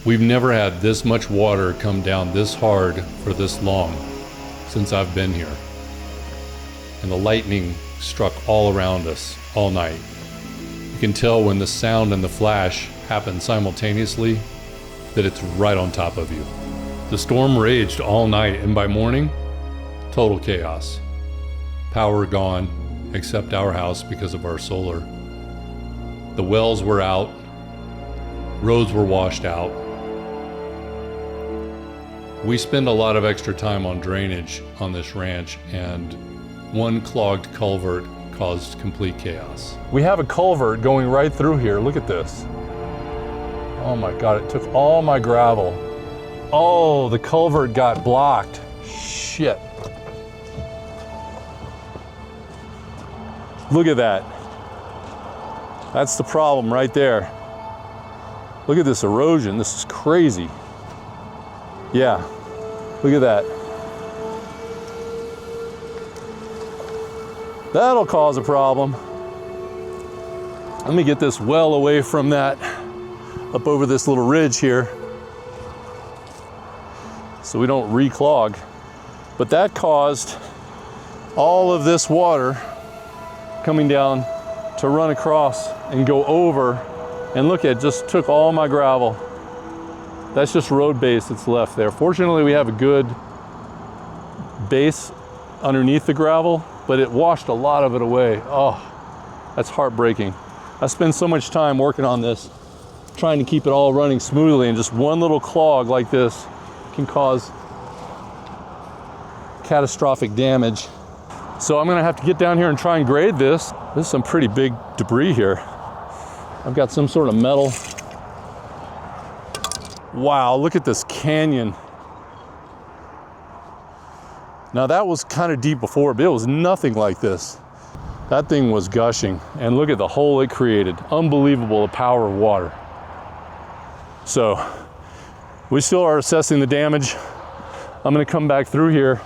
We've never had this much water come down this hard for this long since I've been here. And the lightning struck all around us all night. You can tell when the sound and the flash happen simultaneously that it's right on top of you. The storm raged all night, and by morning, total chaos. Power gone, except our house because of our solar. The wells were out, roads were washed out. We spend a lot of extra time on drainage on this ranch, and one clogged culvert caused complete chaos. We have a culvert going right through here. Look at this. Oh my God, it took all my gravel. Oh, the culvert got blocked. Shit. Look at that. That's the problem right there. Look at this erosion. This is crazy. Yeah, look at that. That'll cause a problem. Let me get this well away from that, up over this little ridge here, so we don't reclog. But that caused all of this water coming down to run across and go over, and look, it just took all my gravel. That's just road base that's left there. Fortunately, we have a good base underneath the gravel, but it washed a lot of it away. Oh, that's heartbreaking. I spend so much time working on this, trying to keep it all running smoothly, and just one little clog like this can cause catastrophic damage. So I'm gonna have to get down here and try and grade this. There's some pretty big debris here. I've got some sort of metal. Wow, look at this canyon. Now that was kind of deep before, but it was nothing like this. That thing was gushing, and look at the hole it created. Unbelievable, the power of water. So we still are assessing the damage. I'm gonna come back through here.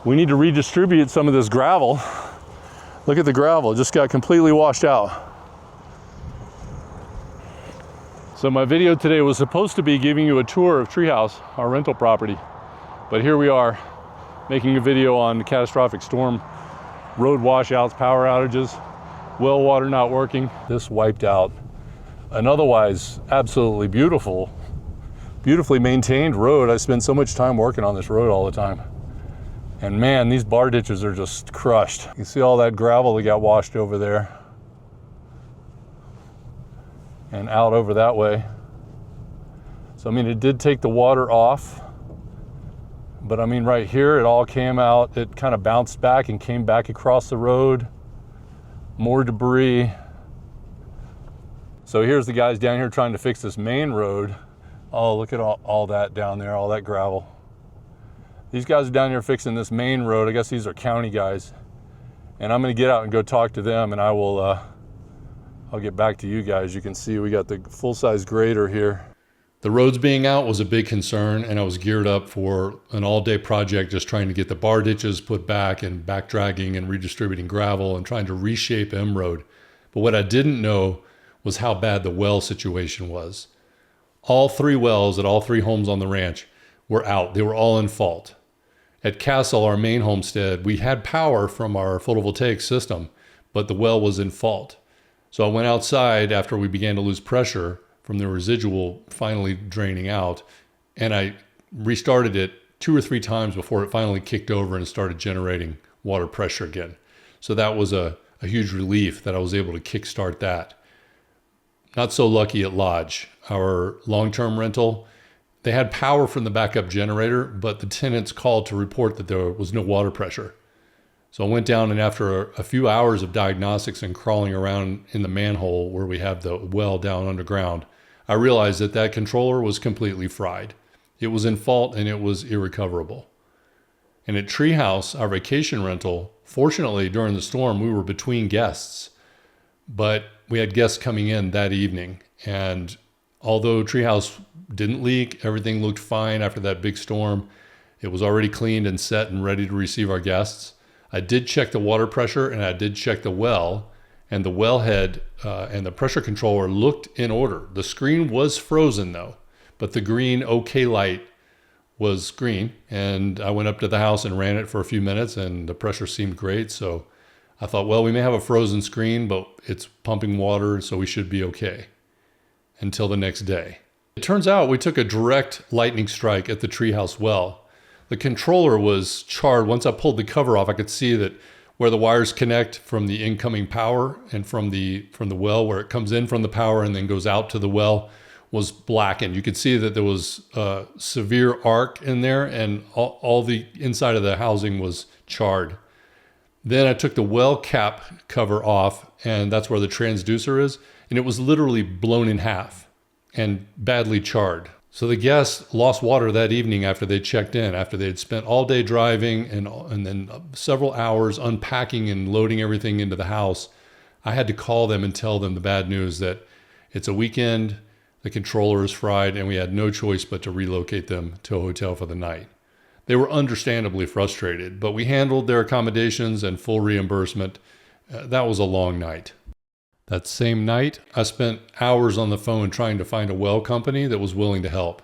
We need to redistribute some of this gravel. Look at the gravel, it just got completely washed out. So my video today was supposed to be giving you a tour of Treehouse, our rental property. But here we are, making a video on catastrophic storm, road washouts, power outages, well water not working. This wiped out an otherwise absolutely beautifully maintained road. I spend so much time working on this road all the time. And man, these bar ditches are just crushed. You see all that gravel that got washed over there and out over that way. So I mean, it did take the water off, but I mean, right here, it all came out. It kind of bounced back and came back across the road. More debris. So here's the guys down here trying to fix this main road. Oh, look at all that down there, all that gravel. These guys are down here fixing this main road. I guess these are county guys. And I'm gonna get out and go talk to them, and I will, I'll get back to you guys. You can see we got the full-size grader here. The roads being out was a big concern, and I was geared up for an all-day project just trying to get the bar ditches put back and back dragging and redistributing gravel and trying to reshape M Road. But what I didn't know was how bad the well situation was. All three wells at all three homes on the ranch were out. They were all in fault. At Castle, our main homestead, we had power from our photovoltaic system, but the well was in fault. So I went outside after we began to lose pressure from the residual finally draining out, and I restarted it 2 or 3 times before it finally kicked over and started generating water pressure again. So that was a huge relief that I was able to kickstart that. Not so lucky at Lodge, our long-term rental. They had power from the backup generator, but the tenants called to report that there was no water pressure. So I went down, and after a few hours of diagnostics and crawling around in the manhole where we have the well down underground, I realized that that controller was completely fried. It was in fault and it was irrecoverable. And at Treehouse, our vacation rental, fortunately during the storm, we were between guests, but we had guests coming in that evening. And although Treehouse didn't leak, everything looked fine after that big storm. It was already cleaned and set and ready to receive our guests. I did check the water pressure, and I did check the well, and the wellhead and the pressure controller looked in order. The screen was frozen though, but the green OK light was green. And I went up to the house and ran it for a few minutes, and the pressure seemed great. So I thought, well, we may have a frozen screen, but it's pumping water, so we should be okay until the next day. It turns out we took a direct lightning strike at the treehouse well. The controller was charred. Once I pulled the cover off, I could see that where the wires connect from the incoming power and from the well, where it comes in from the power and then goes out to the well, was blackened. You could see that there was a severe arc in there, and all the inside of the housing was charred. Then I took the well cap cover off, and that's where the transducer is, and it was literally blown in half and badly charred. So the guests lost water that evening after they checked in, after they had spent all day driving and then several hours unpacking and loading everything into the house. I had to call them and tell them the bad news that it's a weekend, the controller is fried, and we had no choice but to relocate them to a hotel for the night. They were understandably frustrated, but we handled their accommodations and full reimbursement. That was a long night. That same night, I spent hours on the phone trying to find a well company that was willing to help.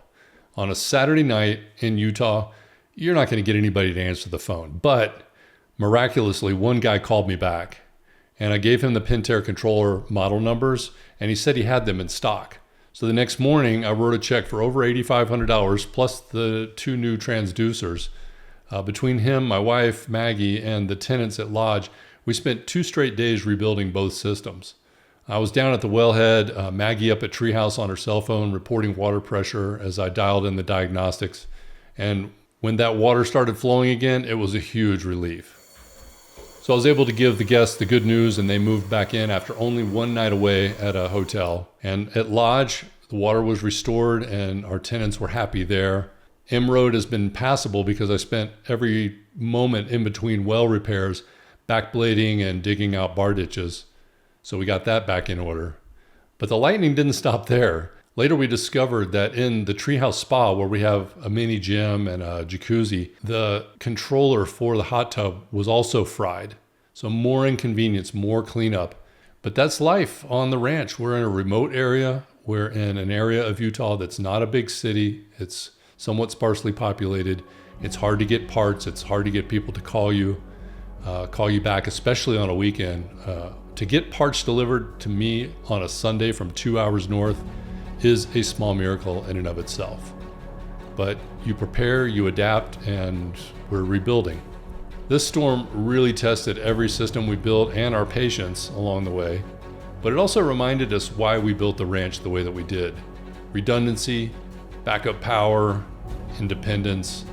On a Saturday night in Utah, you're not going to get anybody to answer the phone. But miraculously, one guy called me back, and I gave him the Pentair controller model numbers, and he said he had them in stock. So the next morning, I wrote a check for over $8,500 plus the 2 new transducers. Between him, my wife, Maggie, and the tenants at Lodge, we spent 2 straight days rebuilding both systems. I was down at the wellhead, Maggie up at Treehouse on her cell phone reporting water pressure as I dialed in the diagnostics. And when that water started flowing again, it was a huge relief. So I was able to give the guests the good news, and they moved back in after only 1 night away at a hotel. And at Lodge, the water was restored and our tenants were happy there. M Road has been passable because I spent every moment in between well repairs backblading and digging out bar ditches. So we got that back in order. But the lightning didn't stop there. Later we discovered that in the Treehouse Spa, where we have a mini gym and a jacuzzi, the controller for the hot tub was also fried. So more inconvenience, more cleanup. But that's life on the ranch. We're in a remote area. We're in an area of Utah that's not a big city. It's somewhat sparsely populated. It's hard to get parts. It's hard to get people to call you back, especially on a weekend. To get parts delivered to me on a Sunday from 2 hours north is a small miracle in and of itself. But you prepare, you adapt, and we're rebuilding. This storm really tested every system we built and our patience along the way, but it also reminded us why we built the ranch the way that we did. Redundancy, backup power, independence.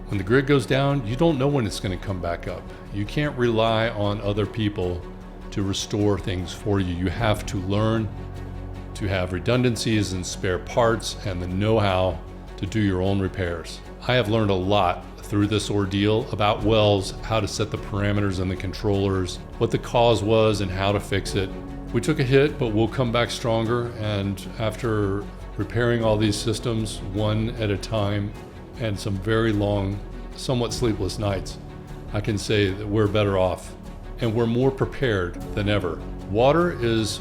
When the grid goes down, you don't know when it's going to come back up. You can't rely on other people to restore things for you. You have to learn to have redundancies and spare parts and the know-how to do your own repairs. I have learned a lot through this ordeal about wells, how to set the parameters and the controllers, what the cause was and how to fix it. We took a hit, but we'll come back stronger, and after repairing all these systems one at a time and some very long, somewhat sleepless nights, I can say that we're better off and we're more prepared than ever. Water is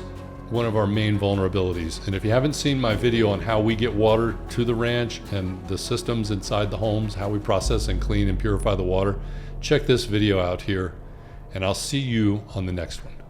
one of our main vulnerabilities. And if you haven't seen my video on how we get water to the ranch and the systems inside the homes, how we process and clean and purify the water, check this video out here, and I'll see you on the next one.